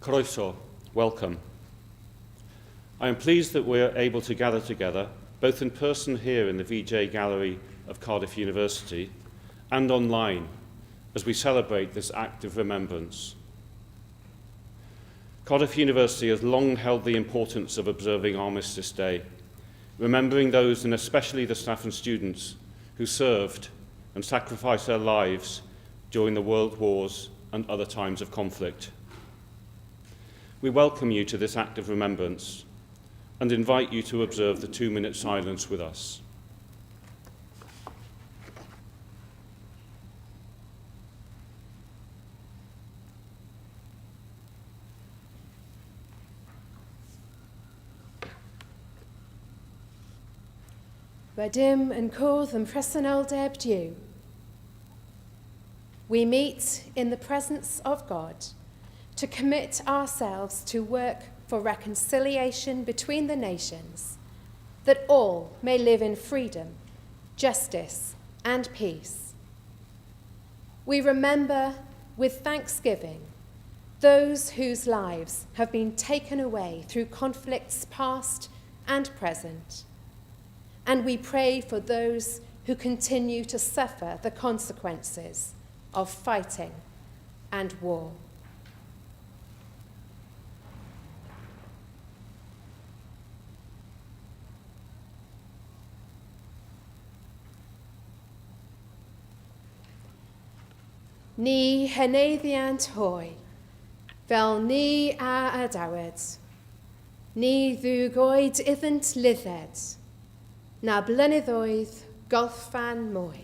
Croeso, welcome. I am pleased that we are able to gather together, both in person here in the VJ Gallery of Cardiff University and online, as we celebrate this act of remembrance. Cardiff University has long held the importance of observing Armistice Day, remembering those, and especially the staff and students, who served and sacrificed their lives during the world wars and other times of conflict. We welcome you to this act of remembrance and invite you to observe the 2-minute silence with us. Rydym yn cwrdd yn presenoldeb Duw. We meet in the presence of God to commit ourselves to work for reconciliation between the nations, that all may live in freedom, justice, and peace. We remember with thanksgiving those whose lives have been taken away through conflicts past and present. And we pray for those who continue to suffer the consequences of fighting and war. Ni hyneiddiant hoi, fel ni a adawed, ni ddwgoed iddynt lydded, na blynyddoedd golffan mwy.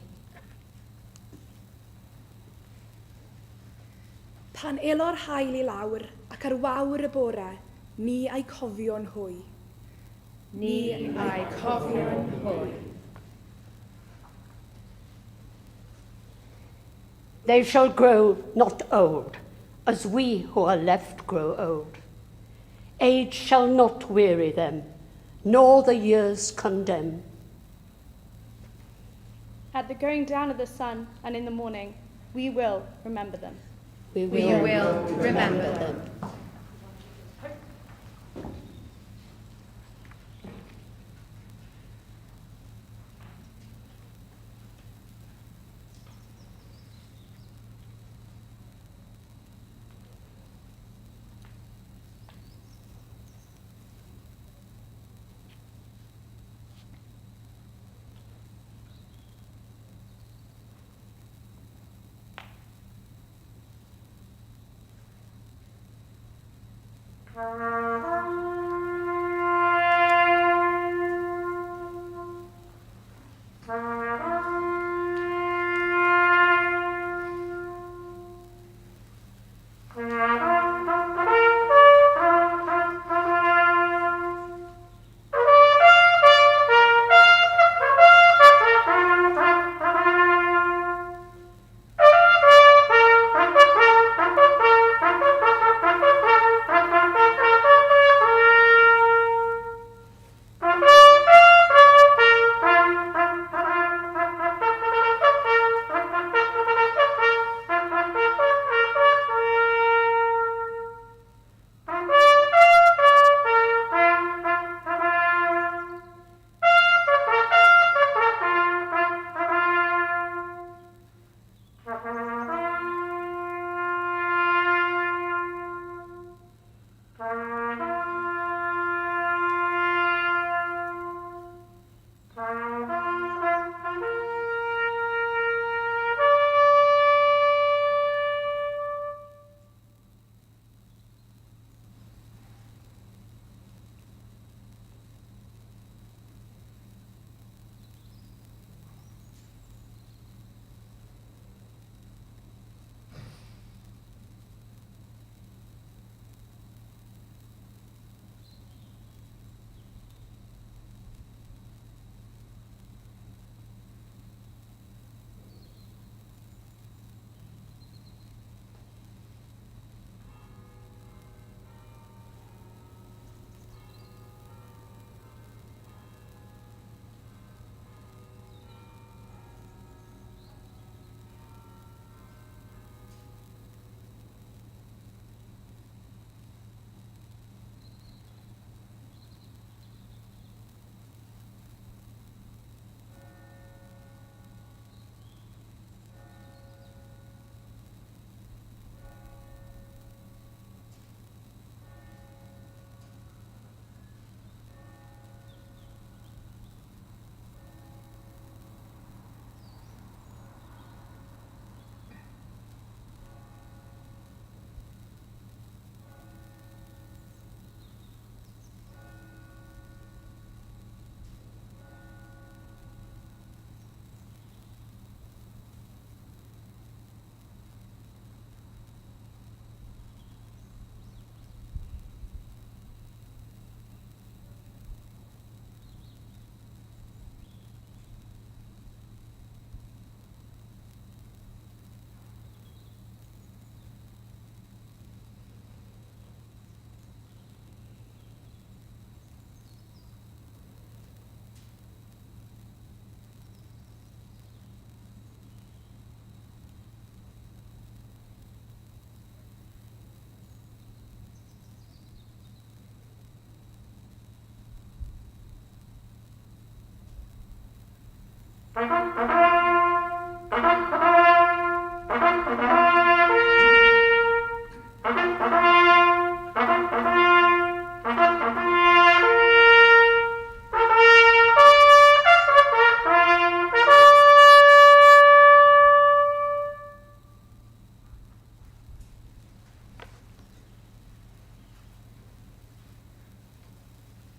Pan elo'r haul I lawr ac ar wawr y bore, ni a'i cofio'n hwy. Ni a'i cofio'n hwy. They shall grow not old, as we who are left grow old. Age shall not weary them, nor the years condemn. At the going down of the sun and in the morning, we will remember them. We will remember them.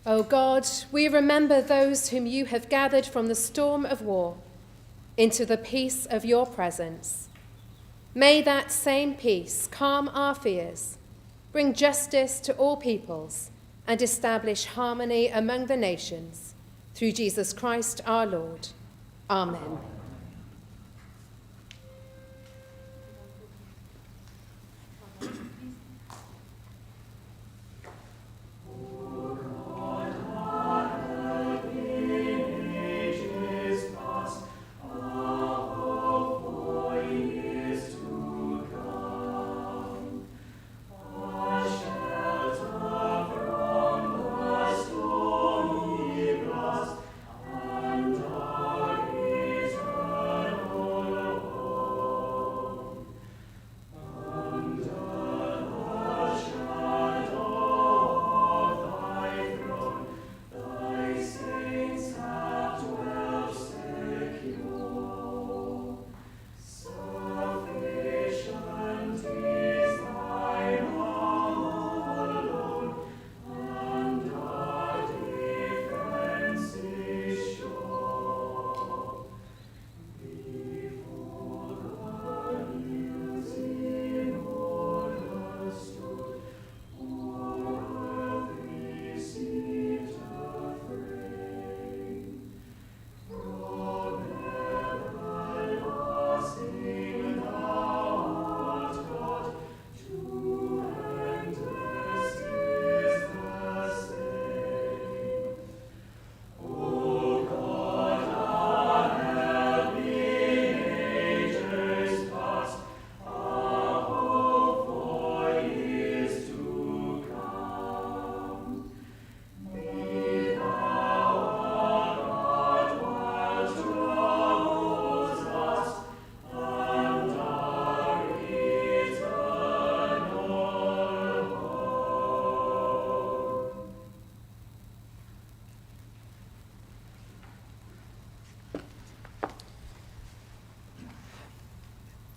O God, we remember those whom you have gathered from the storm of war into the peace of your presence. May that same peace calm our fears, bring justice to all peoples, and establish harmony among the nations. Through Jesus Christ our Lord. Amen.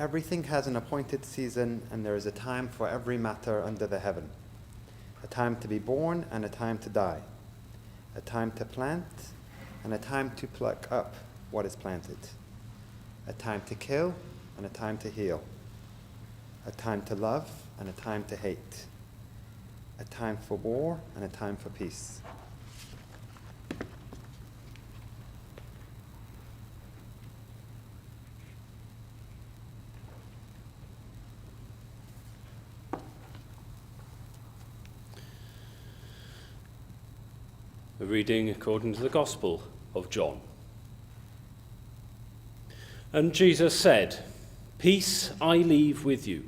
Everything has an appointed season, and there is a time for every matter under the heaven. A time to be born and a time to die. A time to plant and a time to pluck up what is planted. A time to kill and a time to heal. A time to love and a time to hate. A time for war and a time for peace. A reading according to the Gospel of John. And Jesus said, "Peace I leave with you,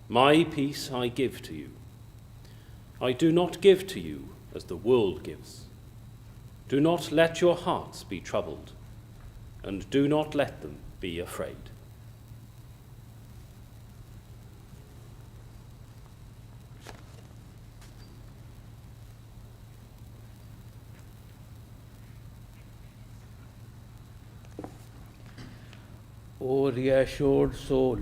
my peace I give to you. I do not give to you as the world gives. Do not let your hearts be troubled, and do not let them be afraid." O reassured soul,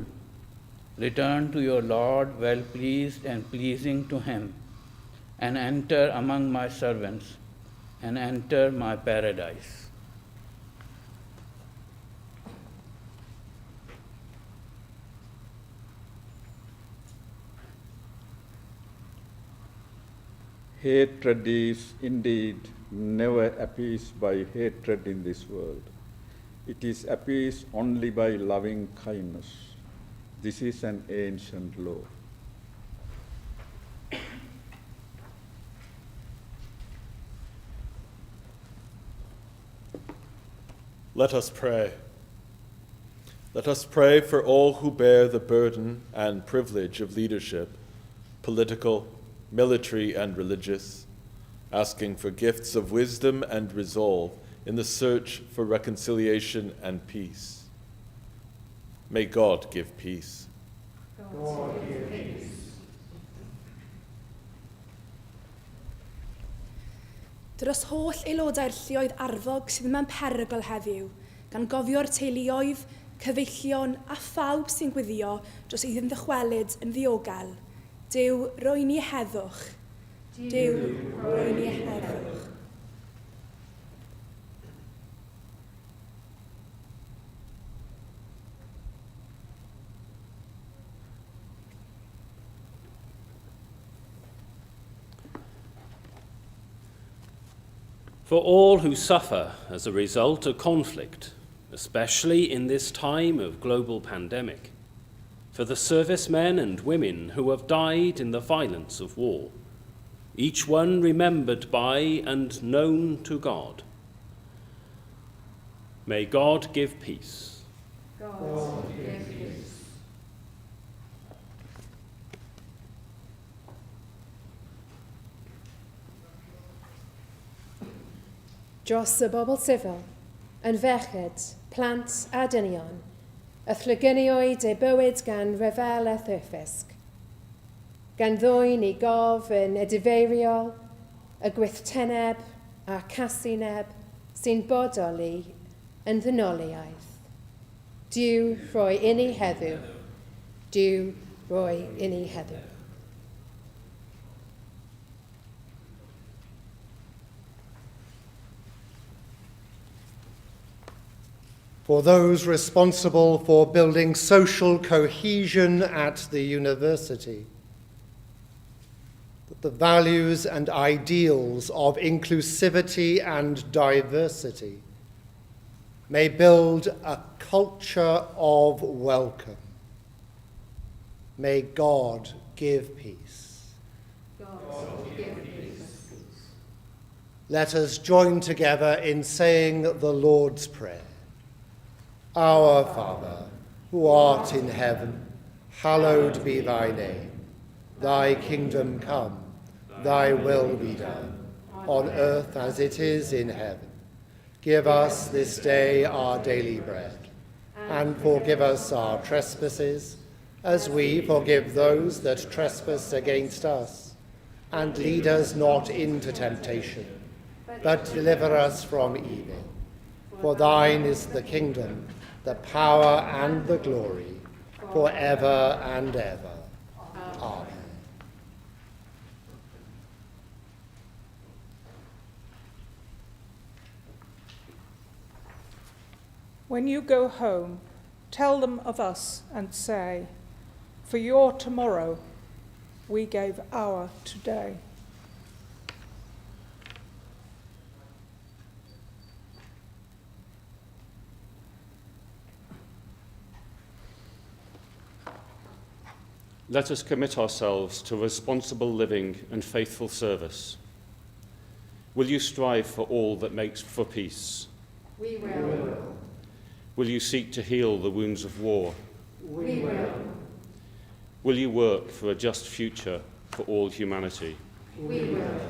return to your Lord well pleased and pleasing to him, and enter among my servants, and enter my paradise. Hatred is indeed never appeased by hatred in this world. It is appeased only by loving kindness. This is an ancient law. Let us pray. Let us pray for all who bear the burden and privilege of leadership, political, military, and religious, asking for gifts of wisdom and resolve in the search for reconciliation and peace. May God give peace. God give peace. Dros holl aelodau'r lluoedd arfog sydd yma'n perygl heddiw, gan gofio'r teuluoedd, cyfeillion a phawb sy'n gwyddio dros ei ddychwelyd yn ddiogel. Dyw roi ni heddwch. Dyw roi ni heddwch. For all who suffer as a result of conflict, especially in this time of global pandemic, for the servicemen and women who have died in the violence of war, each one remembered by and known to God. May God give peace. God give peace. Dros y bobl sifil, yn ferched, plant a dynion, y thlygyniwyd eu bywyd gan ryfel a thyrffisg. Gan ddwyn i gof yn edifeiriol, y gwythteneb a casineb sy'n bodoli yn ddynoliaeth. Dyw roi i ni heddiw. Dyw roi i ni heddiw. For those responsible for building social cohesion at the university, that the values and ideals of inclusivity and diversity may build a culture of welcome. May God give peace. God give peace. Let us join together in saying the Lord's Prayer. Our Father, who art in heaven, hallowed be thy name. Thy kingdom come, thy will be done, on earth as it is in heaven. Give us this day our daily bread, and forgive us our trespasses, as we forgive those that trespass against us. And lead us not into temptation, but deliver us from evil. For thine is the kingdom, the power and the glory, forever and ever. Amen. When you go home, tell them of us and say, for your tomorrow, we gave our today. Let us commit ourselves to responsible living and faithful service. Will you strive for all that makes for peace? We will. Will you seek to heal the wounds of war? We will. Will you work for a just future for all humanity? We will.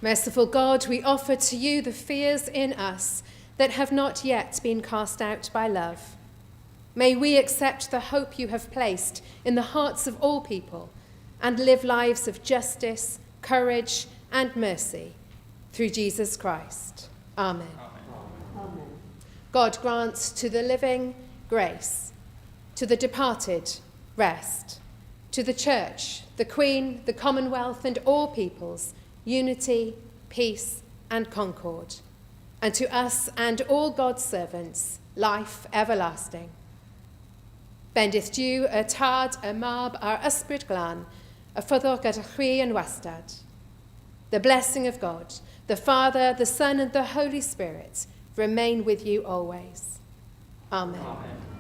Merciful God, we offer to you the fears in us that have not yet been cast out by love. May we accept the hope you have placed in the hearts of all people and live lives of justice, courage, and mercy through Jesus Christ. Amen. Amen. God grants to the living grace, to the departed rest, to the Church, the Queen, the Commonwealth, and all peoples, unity, peace, and concord, and to us and all God's servants, life everlasting. Bendith Diw y tad y mab ar ysbryd glân, y ffyddwch gyda chwi yn wastad. The blessing of God, the Father, the Son, and the Holy Spirit remain with you always. Amen. Amen.